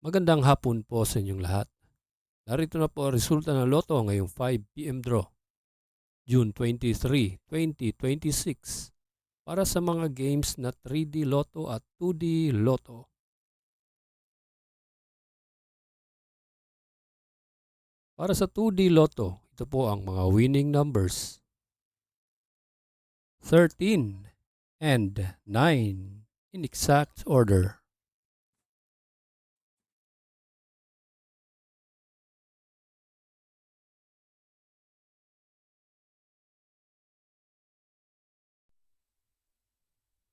Magandang hapon po sa inyong lahat. Narito na po ang resulta ng Lotto ngayong 5 p.m. draw, June 23, 2026 para sa mga games na 3D Lotto at 2D Lotto. Para sa 2D Lotto, ito po ang mga winning numbers: 13 and 9 in exact order.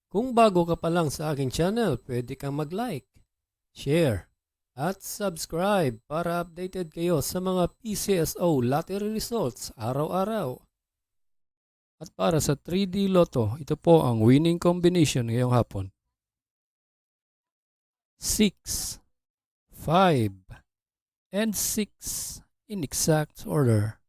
Kung bago ka pa lang sa aking channel, pwede kang mag-like, share, at subscribe para updated kayo sa mga PCSO lottery results araw-araw. At para sa 3D Lotto, ito po ang winning combination ngayong hapon: 6, 5, and 6 in exact order.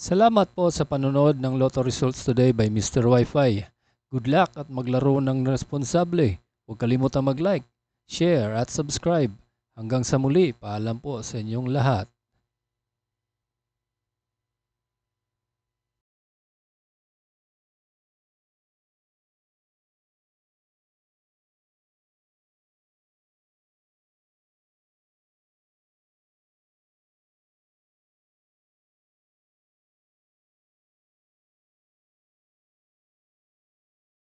Salamat po sa panonood ng Lotto Results Today by Mr. Wi-Fi. Good luck at maglaro ng responsable. Huwag kalimutang mag-like, share at subscribe. Hanggang sa muli, paalam po sa inyong lahat.